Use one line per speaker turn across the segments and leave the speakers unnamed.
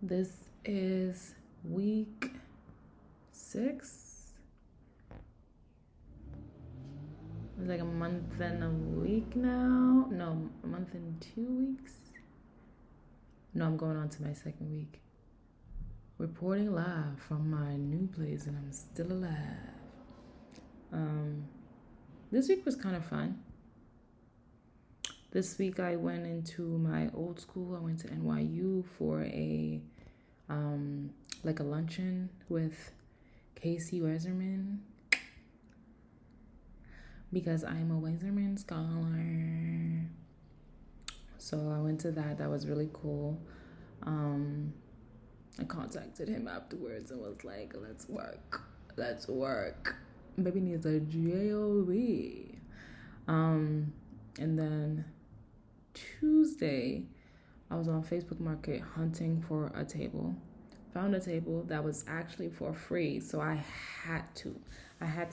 This is week 6. It's like a month and a week now. No, a month and 2 weeks. No, I'm going on to my second week. Reporting live from my new place, and I'm still alive. This week was kind of fun. This week I went into my old school. I went to NYU for a luncheon with Casey Weserman because I'm a Weserman scholar. So I went to that. That was really cool. I contacted him afterwards and was like, let's work. Baby needs a job. And then Tuesday, I was on Facebook Market hunting for a table. Found a table that was actually for free, so I had to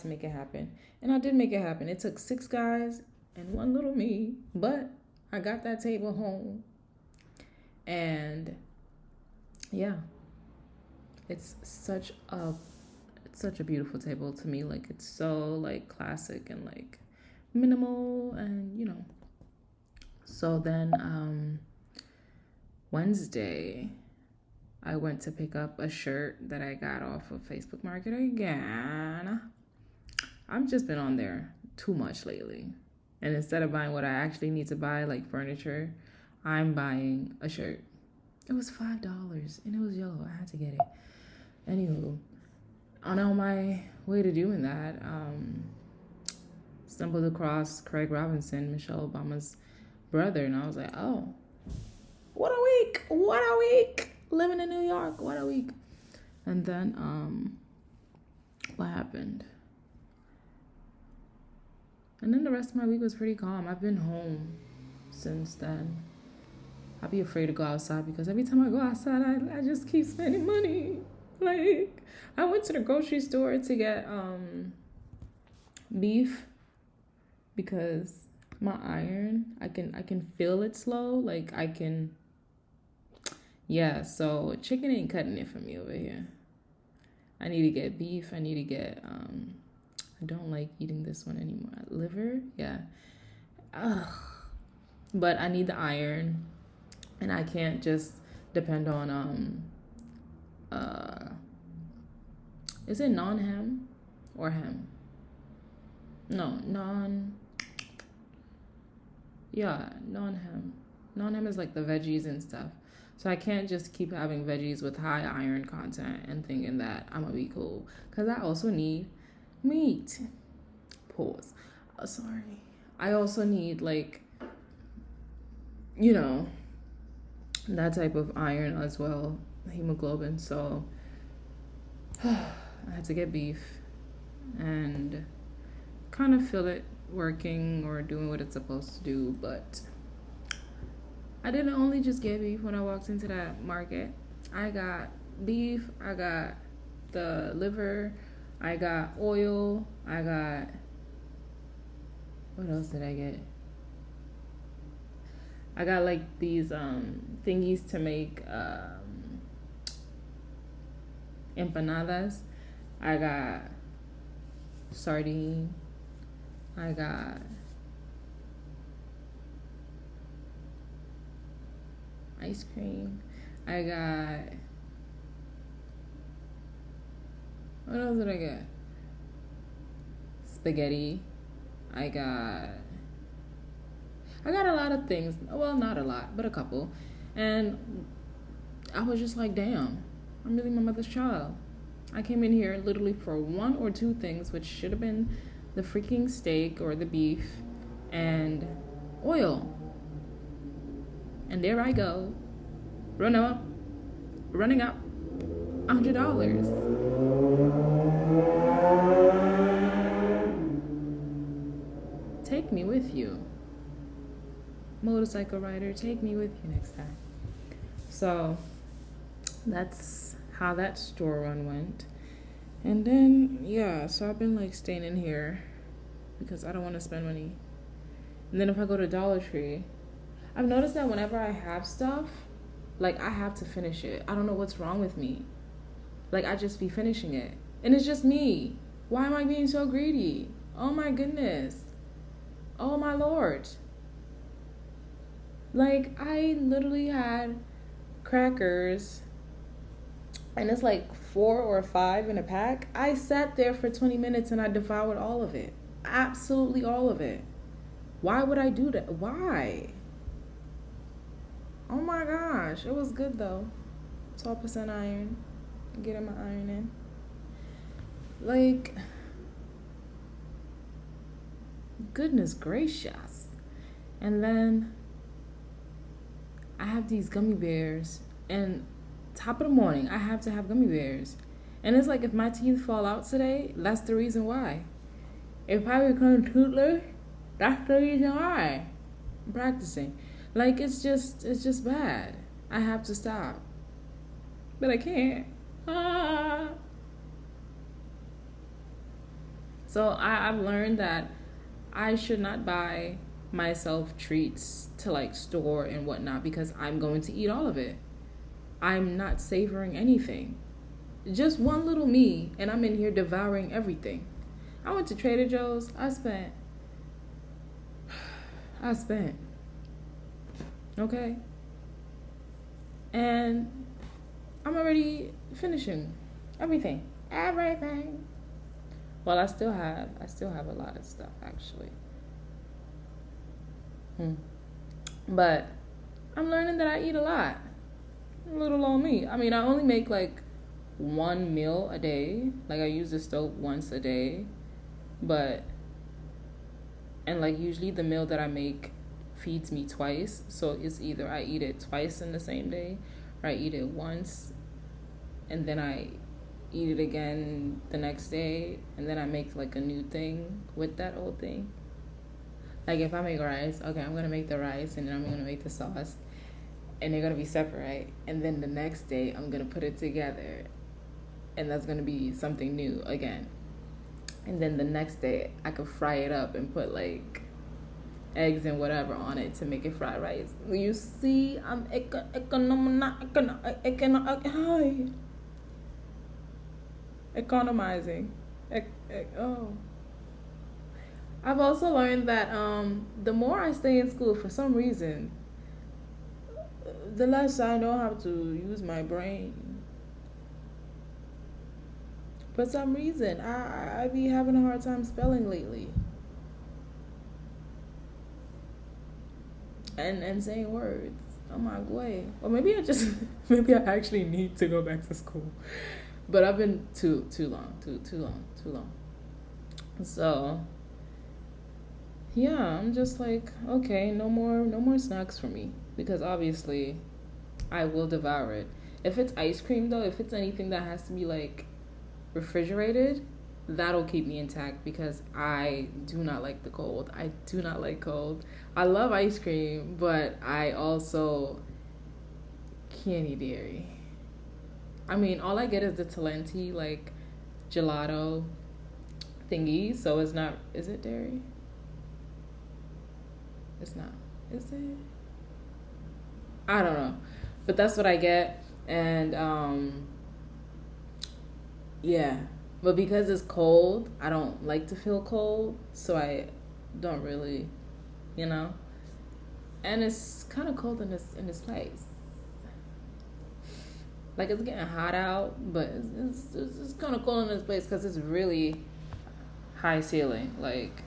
make it happen. And I did make it happen. It took 6 guys and one little me, but I got that table home. And yeah, it's such a beautiful table to me. Like, it's so like classic and like minimal, and so then Wednesday I went to pick up a shirt that I got off of Facebook Market again. I've just been on there too much lately, and instead of buying what I actually need to buy, like furniture, I'm buying a shirt. It was $5 and it was yellow. I had to get it. Anywho, on my way to doing that, stumbled across Craig Robinson, Michelle Obama's brother, and I was like, oh, what a week living in New York, what a week. And then what happened? And then the rest of my week was pretty calm. I've been home since then. I'd be afraid to go outside because every time I go outside, I just keep spending money. Like, I went to the grocery store to get beef because my iron, I can feel it slow. Like, so chicken ain't cutting it for me over here. I need to get beef. I need to get I don't like eating this one anymore. Liver, yeah. Ugh. But I need the iron, and I can't just depend on is it non-ham or ham? No, non-ham. Non-ham is like the veggies and stuff. So I can't just keep having veggies with high iron content and thinking that I'm gonna be cool, because I also need meat. Pause. Oh, sorry. I also need, like, that type of iron as well, hemoglobin. So I had to get beef and kind of feel it working or doing what it's supposed to do. But I didn't only just get beef when I walked into that market. I got beef, I got the liver, I got oil, I got, what else did I get? I got like these thingies to make empanadas. I got sardine. I got ice cream. I got, what else did I get? Spaghetti. I got a lot of things. Well, not a lot, but a couple. And I was just like, damn, I'm really my mother's child. I came in here literally for 1 or 2 things, which should have been the freaking steak or the beef and oil. And there I go, running up $100. Take me with you. Motorcycle rider, take me with you next time. So that's how that store run went. And then so I've been like staying in here because I don't want to spend money. And then if I go to Dollar Tree, I've noticed that whenever I have stuff, Like, I have to finish it. I don't know what's wrong with me. Like, I just be finishing it. And it's just me. Why am I being so greedy? Oh my goodness. Oh my Lord. Like, I literally had crackers, and it's like 4 or 5 in a pack. I sat there for 20 minutes and I devoured all of it. Absolutely all of it. Why would I do that? Why? Oh my gosh. It was good though. 12% iron. Getting my iron in. Like, goodness gracious. And then I have these gummy bears, and top of the morning I have to have gummy bears. And it's like, if my teeth fall out today, that's the reason why. If I become toothless, that's the reason why. I'm practicing. Like, it's just bad. I have to stop. But I can't. Ah. So I've learned that I should not buy myself treats to like store and whatnot, because I'm going to eat all of it. I'm not savoring anything. Just one little me, and I'm in here devouring everything. I went to Trader Joe's. I spent. Okay? And I'm already finishing everything. Everything. Well, I still have a lot of stuff actually. But I'm learning that I eat a lot. Little on me. I mean, I only make like one meal a day. Like, I use the stove once a day. And like, usually the meal that I make feeds me twice. So it's either I eat it twice in the same day, or I eat it once and then I eat it again the next day, and then I make like a new thing with that old thing. Like, if I make rice, okay, I'm gonna make the rice and then I'm gonna make the sauce, and they're gonna be separate, right? And then the next day I'm gonna put it together, and that's gonna be something new again. And then the next day I could fry it up and put like eggs and whatever on it to make it fried rice. You see, I'm economizing. Oh. I've also learned that the more I stay in school, for some reason, the less I know how to use my brain. For some reason, I be having a hard time spelling lately. And saying words. Oh my god. Or maybe maybe I actually need to go back to school. But I've been too long. So yeah, I'm just like, okay, no more snacks for me, because obviously I will devour it. If it's ice cream though, if it's anything that has to be like refrigerated, that'll keep me intact, because I do not like the cold. I do not like cold. I love ice cream, but I also can't eat dairy. I mean, all I get is the Talenti like gelato thingy, so it's not. Is it dairy? It's not. Is it? I don't know, but that's what I get, and yeah. But because it's cold, I don't like to feel cold, so I don't really, you know. And it's kind of cold in this place. Like, it's getting hot out, but it's kind of cold in this place because it's really high ceiling, like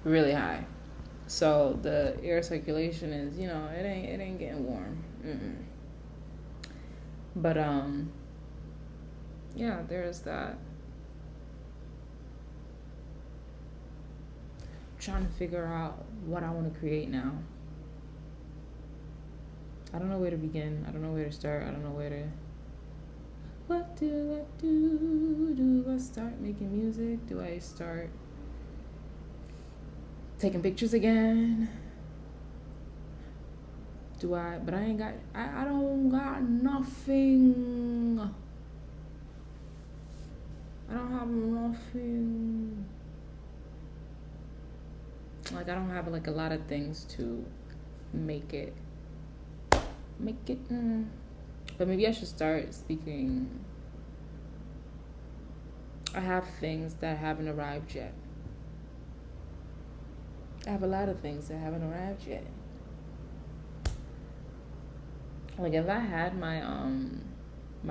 really high. So the air circulation is, it ain't getting warm. But yeah, there's that. I'm trying to figure out what I want to create now. I don't know where to begin. I don't know where to start. I don't know where to. What do I do? Do I start making music? Do I start taking pictures again? Do I? But I ain't got. I don't got nothing. I don't have nothing. Like, I don't have like a lot of things to make it Make it. But maybe I should start speaking. I have things that haven't arrived yet. I have a lot of things that haven't arrived yet. Like if I had my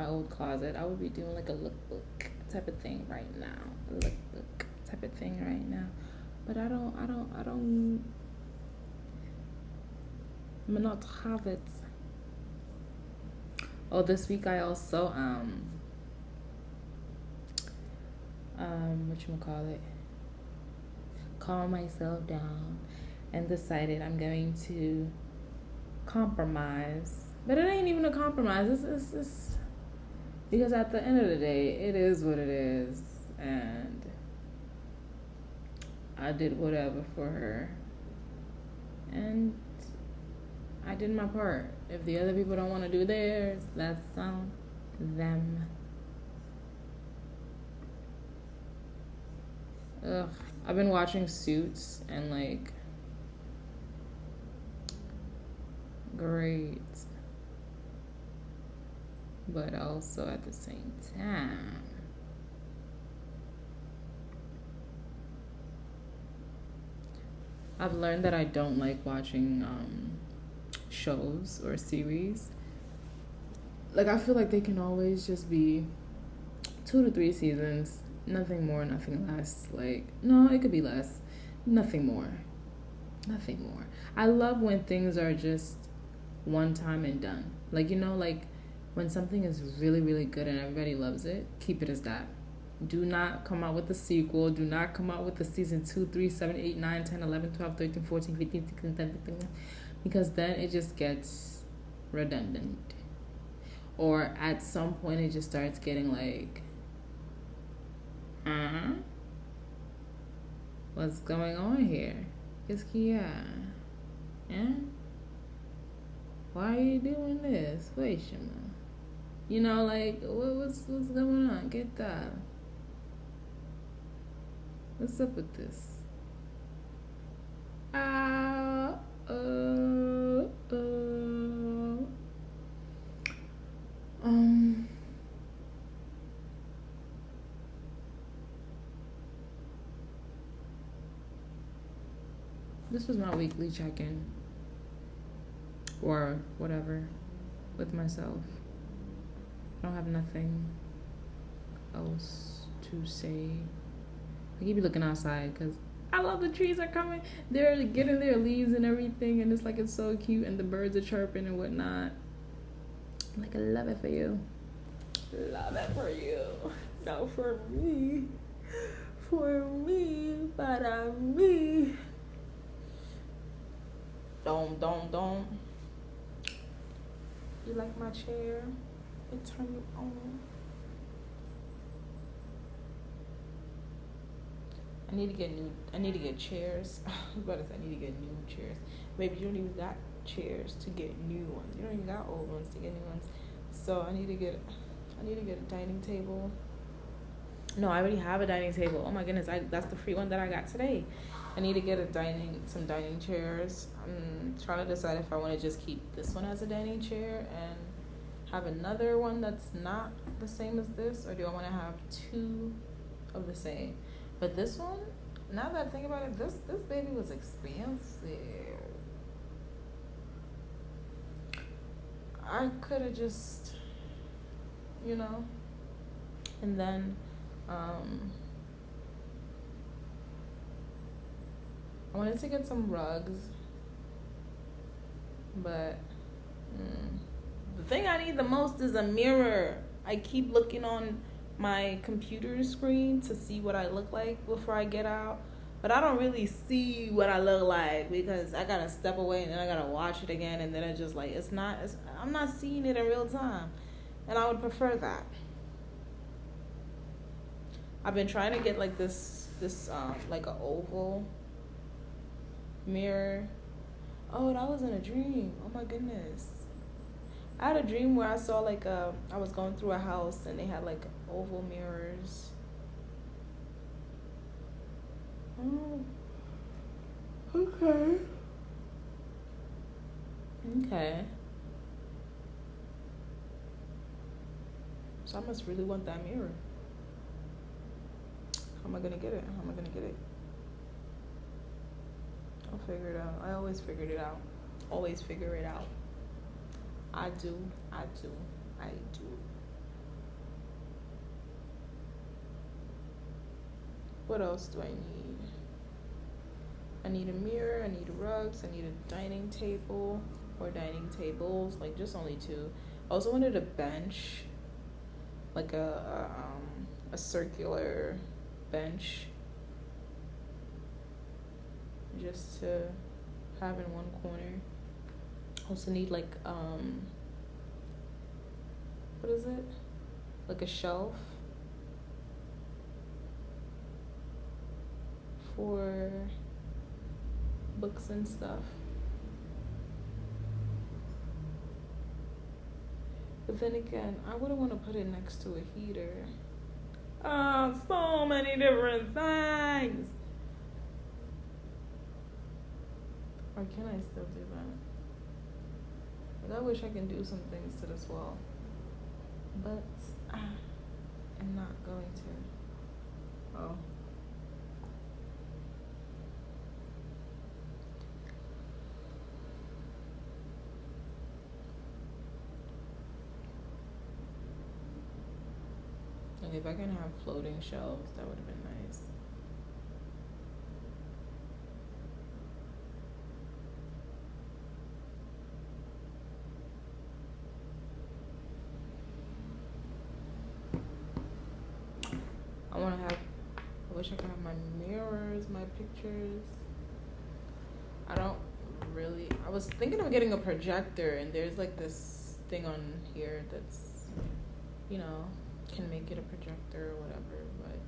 old closet, I would be doing like a lookbook type of thing right now. A lookbook type of thing right now. But I don't I'm not have it. Oh, this week I also whatchamacallit, calm myself down and decided I'm going to compromise. But it ain't even a compromise. It's because at the end of the day, it is what it is, and I did whatever for her, and I did my part. If the other people don't want to do theirs, that's on them. Ugh, I've been watching Suits and like, great, but also at the same time, I've learned that I don't like watching shows or series. Like I feel like they can always just be 2 to 3 seasons, nothing more, nothing less. Like no, it could be less, nothing more, nothing more. I love when things are just one time and done. Like like when something is really really good and everybody loves it, keep it as that. Do not come out with a sequel. Do not come out with a season 2, 3, 7, 8, 9, 10, 11, 12, 13, 14, 15, 16, 17, because then it just gets redundant. Or at some point it just starts getting like, what's going on here? Qu'est-ce qu'il y a? Yeah? Why are you doing this? Wait, Shima. Like, what's going on? Get that. What's up with this? This was my weekly check-in or whatever with myself. I don't have nothing else to say. I keep looking outside because I love the trees are coming. They're getting their leaves and everything, and it's so cute, and the birds are chirping and whatnot. Like, I love it for you. Love it for you. Not for me. For me, para me. Don't. You like my chair? It turned me on. I need to get chairs. I was about to say I need to get new chairs. Maybe you don't even got chairs to get new ones. You don't even got old ones to get new ones. So I need to get a dining table. No, I already have a dining table. Oh my goodness, that's the free one that I got today. I need to get some dining chairs. I'm trying to decide if I want to just keep this one as a dining chair and have another one that's not the same as this, or do I want to have 2 of the same? But this one, now that I think about it, this baby was expensive. I could have just, and then I wanted to get some rugs, but the thing I need the most is a mirror. I keep looking on my computer screen to see what I look like before I get out, but I don't really see what I look like because I gotta step away and then I gotta watch it again, and then it's just like I'm not seeing it in real time, and I would prefer that. I've been trying to get like this like an oval mirror. Oh, that was in a dream. Oh my goodness. I had a dream where I saw I was going through a house and they had like oval mirrors. Oh. Okay. So I must really want that mirror. How am I gonna get it? How am I gonna get it? I'll figure it out. I always figured it out. Always figure it out. I do. I do. I do. What else do I need? I need a mirror. I need rugs. I need a dining table or dining tables. Like just only two. I also wanted a bench, like a circular bench, just to have in one corner. Also need like what is it? Like a shelf for books and stuff. But then again, I wouldn't want to put it next to a heater. So many different things. Or can I still do that? Like, I wish I can do some things to this wall. But I'm not going to. Oh. Like if I can have floating shelves, that would have been nice. I wish I could have my mirrors, my pictures. I was thinking of getting a projector, and there's like this thing on here that's, can make it a projector or whatever, but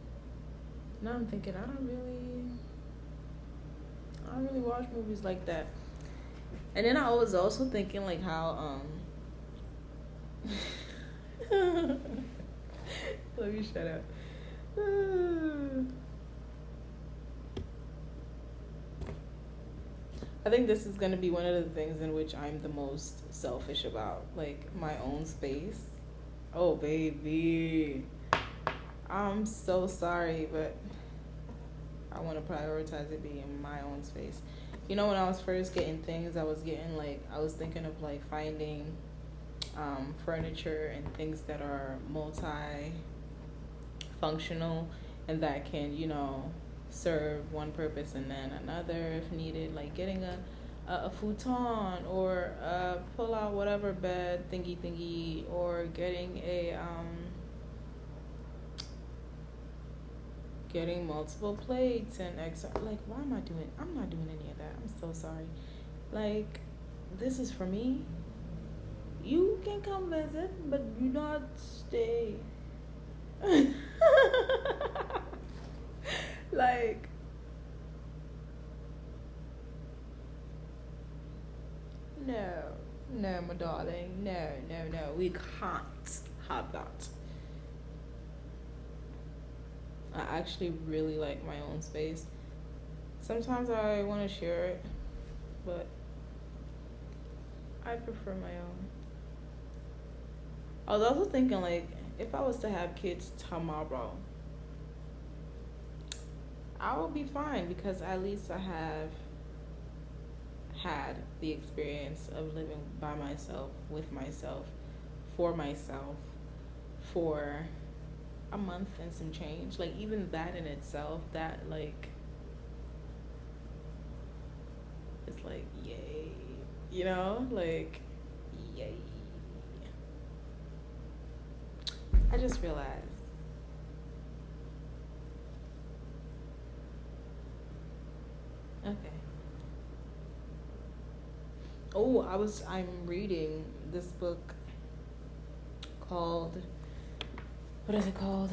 now I'm thinking I don't really watch movies like that. And then I was also thinking like how let me shut up. I think this is going to be one of the things in which I'm the most selfish about, like my own space. Oh, baby. I'm so sorry, but I want to prioritize it being my own space. When I was first getting things, I was thinking of like finding furniture and things that are multi-functional and that can, serve one purpose and then another if needed, like getting a futon or a pull out whatever bed thingy, or getting getting multiple plates and extra. Like, I'm not doing any of that. I'm so sorry. Like, this is for me. You can come visit, but do not stay. Like, no, my darling, no, we can't have that. I actually really like my own space. Sometimes I want to share it, but I prefer my own. I was also thinking, like, if I was to have kids tomorrow, I will be fine because at least I have had the experience of living by myself, with myself, for a month and some change. Like, even that in itself, that, like, it's like, yay. Like, yay. I just realized. Okay. Oh, I'm reading this book called, what is it called?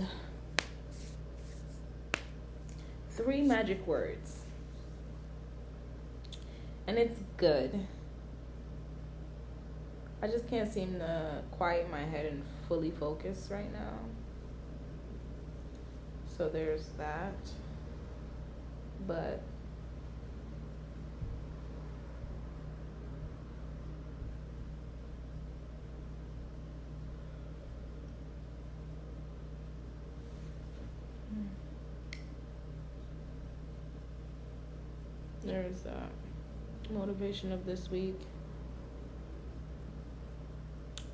3 Magic Words. And it's good. I just can't seem to quiet my head and fully focus right now. So there's that. But There's motivation of this week.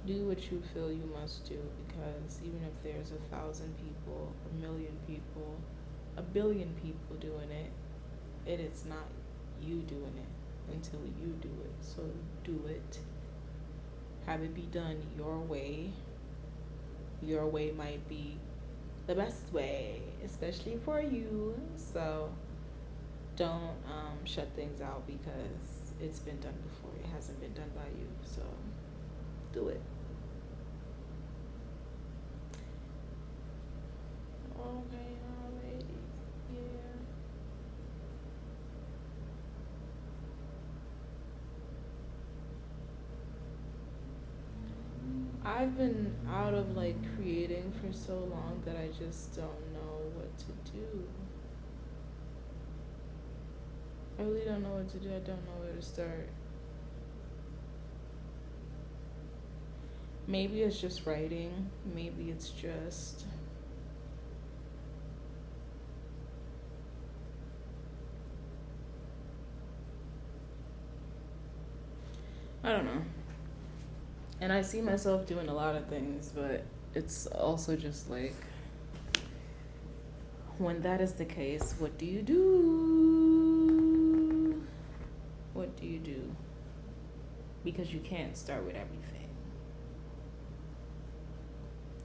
Do what you feel you must do, because even if there's 1,000 people, 1,000,000 people, 1,000,000,000 people doing it, it is not you doing it until you do it. So do it. Have it be done your way. Your way might be the best way, especially for you. So don't shut things out because it's been done before. It hasn't been done by you. So do it. Okay, alright. Yeah. I've been out of like creating for so long that I just don't know what to do. I really don't know what to do. I don't know where to start. Maybe it's just writing. Maybe it's just I don't know. And I see myself doing a lot of things, but it's also just like, when that is the case, what do you do? What do you do? Because you can't start with everything.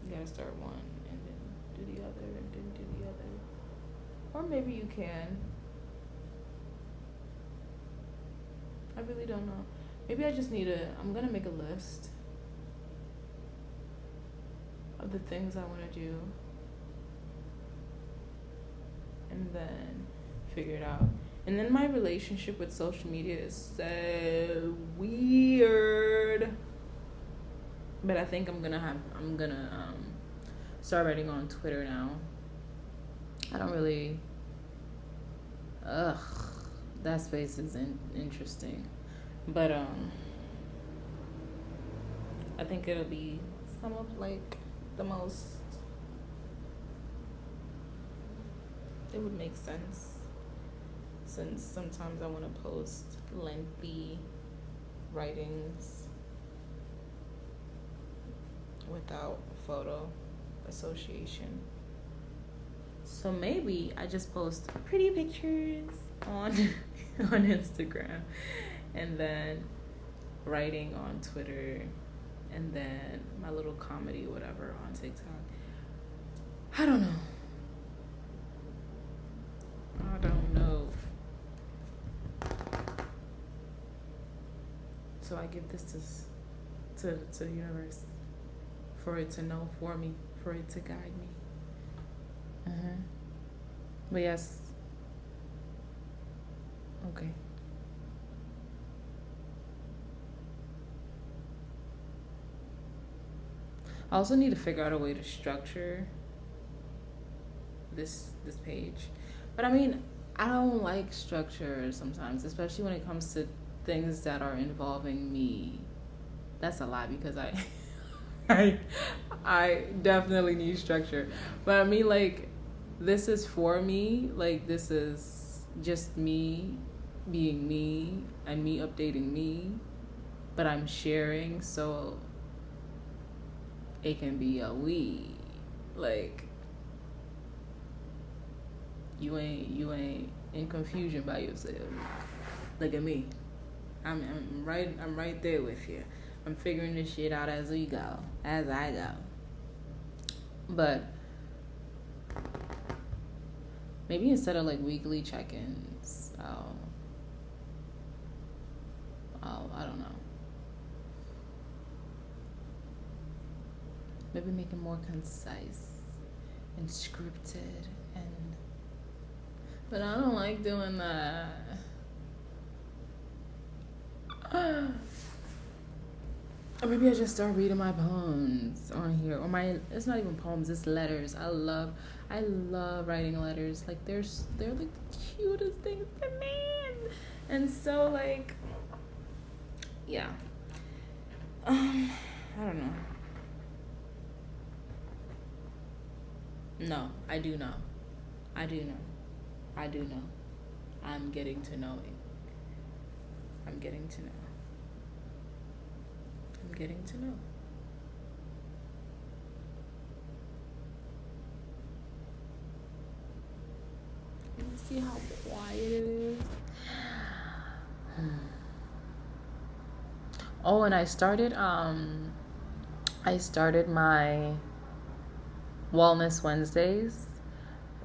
You gotta start one and then do the other and then do the other. Or maybe you can. I really don't know. Maybe I just need I'm gonna make a list of the things I want to do and then figure it out. And then my relationship with social media is so weird. But I think I'm gonna start writing on Twitter now. I don't really that space is interesting. But I think it'll be some of like the most, it would make sense, since sometimes I want to post lengthy writings without photo association. So maybe I just post pretty pictures on on Instagram, and then writing on Twitter, and then my little comedy whatever on TikTok. I don't know. So I give this to the universe for it to know for me, for it to guide me. But yes. Okay. I also need to figure out a way to structure this page. But I mean, I don't like structure sometimes, especially when it comes to things that are involving me. That's a lie, because I definitely need structure. But I mean, like, this is for me. Like, this is just me being me and me updating me. But I'm sharing, so it can be a we. Like, you ain't in confusion by yourself. Look at me. I'm right there with you. I'm figuring this shit out as I go. But maybe instead of like weekly check-ins, I don't know. Maybe make it more concise and scripted, but I don't like doing that. Or maybe I just start reading my poems on here, or it's not even poems, it's letters. I love writing letters. Like, they're like the cutest things to me. And so, like, yeah. I don't know. No, I do know. I'm getting to know it. I'm getting to know. I'm getting to know. Let me see how quiet it is. Oh, and I started my Wellness Wednesdays.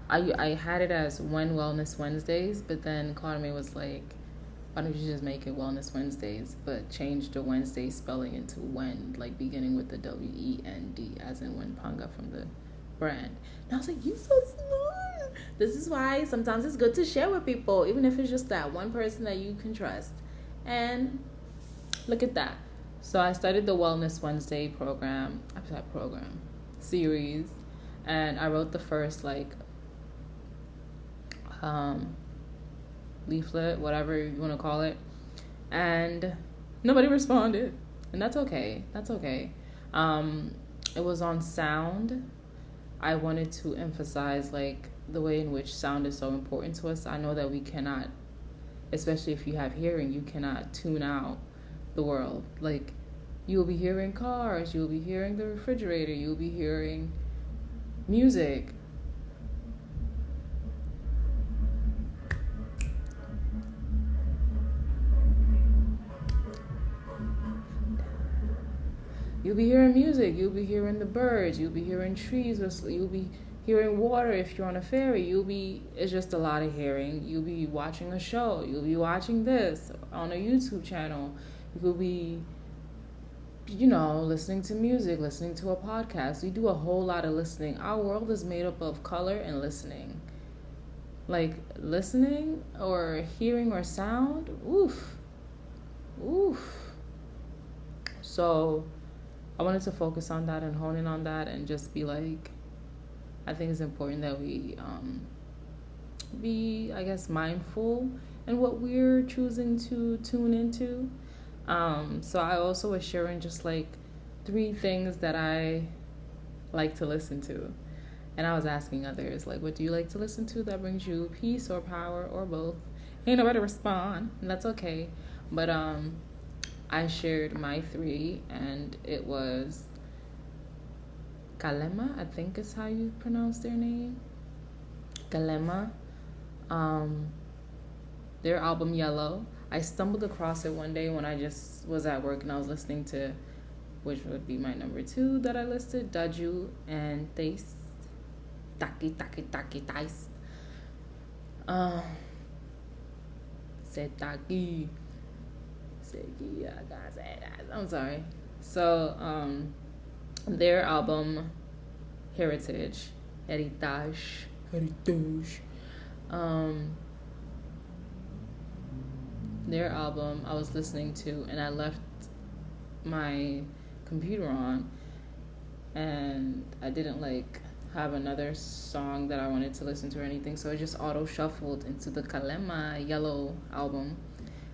I had it as When Wellness Wednesdays, but then Claudia was like, why don't you just make it Wellness Wednesdays, but change the Wednesday spelling into Wend, like beginning with the WEND, as in Wenpanga from the brand. And I was like, you so smart. This is why sometimes it's good to share with people, even if it's just that one person that you can trust. And look at that. So I started the Wellness Wednesday series, and I wrote the first leaflet, whatever you want to call it, and nobody responded, and that's okay. It was on sound. I wanted to emphasize the way in which sound is so important to us. I know that we cannot, especially if you have hearing, you cannot tune out the world. You'll be hearing cars, you'll be hearing the refrigerator, you'll be hearing music. You'll be hearing music, you'll be hearing the birds, you'll be hearing trees, you'll be hearing water if you're on a ferry. It's just a lot of hearing. You'll be watching a show, you'll be watching this on a YouTube channel. You'll be, listening to music, listening to a podcast. We do a whole lot of listening. Our world is made up of color and listening. Listening or hearing or sound, oof. So I wanted to focus on that and hone in on that and just be I think it's important that we be, I guess, mindful in what we're choosing to tune into. So I also was sharing just 3 things that I like to listen to. And I was asking others, what do you like to listen to that brings you peace or power or both? Ain't nobody respond, and that's okay. But I shared my 3, and it was Kalema, I think is how you pronounce their name. Kalema. Their album Yellow. I stumbled across it one day when I just was at work and I was listening to, which would be my number 2 that I listed, Daju and Thais. Taki. Said Taki. I'm sorry. So, their album Heritage. Their album I was listening to, and I left my computer on, and I didn't have another song that I wanted to listen to or anything, so I just auto shuffled into the Kalema Yellow album.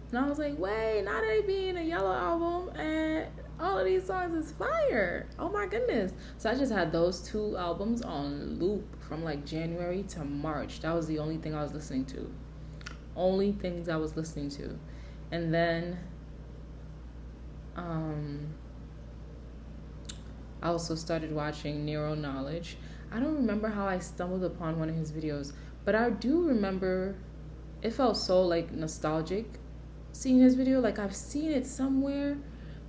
And I was like, wait, not it being a Yellow album, and all of these songs is fire. Oh my goodness. So I just had those 2 albums on loop from January to March. That was the only thing I was listening to. Only things I was listening to. And then I also started watching Neuro Knowledge. I don't remember how I stumbled upon one of his videos, but I do remember it felt so nostalgic seeing his video. I've seen it somewhere,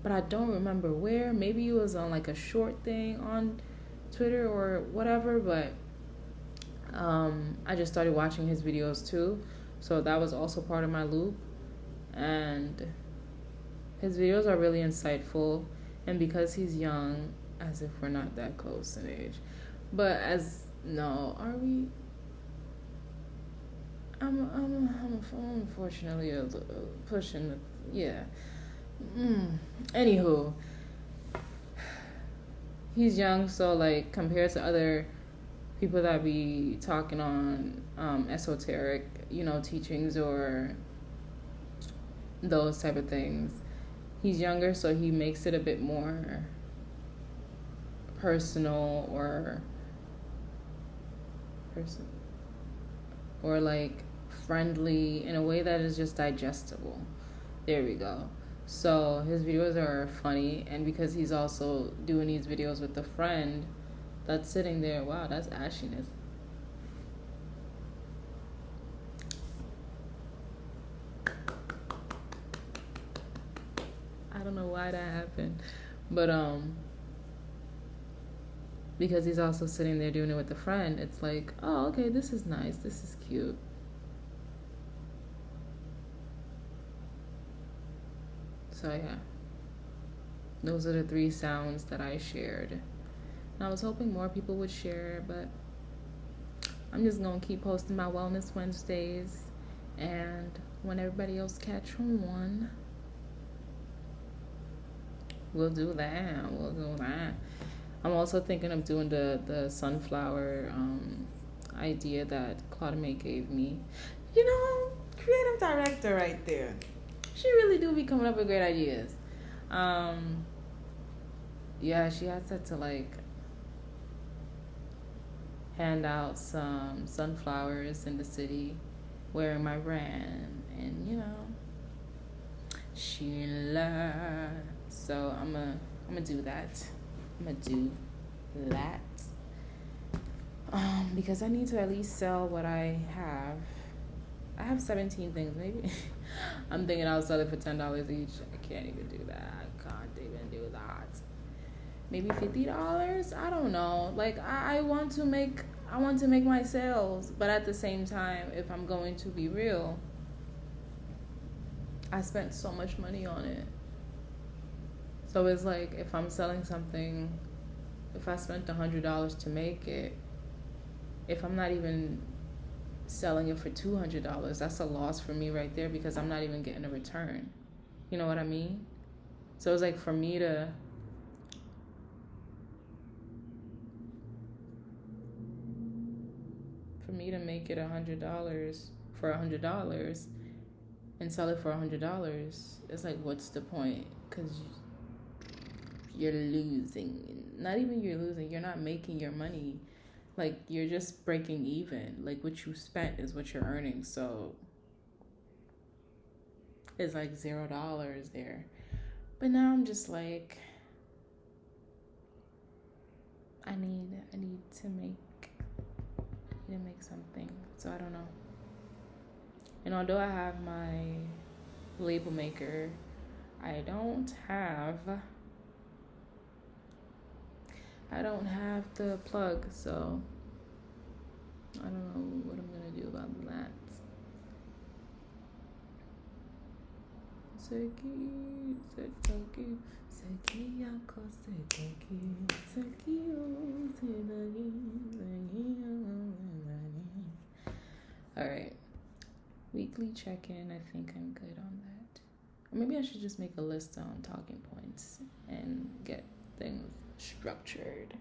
but I don't remember where. Maybe it was on a short thing on Twitter or whatever, but I just started watching his videos too. So that was also part of my loop. And his videos are really insightful. And because he's young, as if we're not that close in age. But are we? I'm unfortunately pushing yeah. Anywho, he's young, so compared to other people that be talking on esoteric, teachings or those type of things, he's younger, so he makes it a bit more personal or friendly in a way that is just digestible. There we go. So his videos are funny, and because he's also doing these videos with a friend that's sitting there, wow, that's ashiness. I don't know why that happened, but because he's also sitting there doing it with a friend, it's like, oh, okay, this is nice, this is cute. So yeah, those are the three sounds that I shared. And I was hoping more people would share, but I'm just gonna keep posting my Wellness Wednesdays, and when everybody else catch on, we'll do that. We'll do that. I'm also thinking of doing the sunflower idea that Claude May gave me. You know, creative director right there. She really do be coming up with great ideas. Yeah, she had said to like hand out some sunflowers in the city wearing my brand, and you know, Sheila. So I'm gonna do that. I'm gonna do that. Because I need to at least sell what I have. I have 17 things. Maybe I'm thinking I'll sell it for $10 each. I can't even do that. I can't even do that. Maybe $50. I don't know. Like I want to make my sales, but at the same time, if I'm going to be real, I spent so much money on it. So it's like if I'm selling something, if I spent $100 to make it, if I'm not even selling it for $200, that's a loss for me right there, because I'm not even getting a return. You know what I mean? So it's like for me to make it $100 for $100 and sell it for $100, it's like, what's the point? Because you're losing. Not even you're losing, you're not making your money. Like, you're just breaking even. Like, what you spent is what you're earning. So it's like $0 there. But now I'm just like, I need to make something. So I don't know. And although I have my label maker, I don't have the plug, so I don't know what I'm gonna do about that. Alright. Weekly check-in, I think I'm good on that. Or maybe I should just make a list on talking points and get things structured.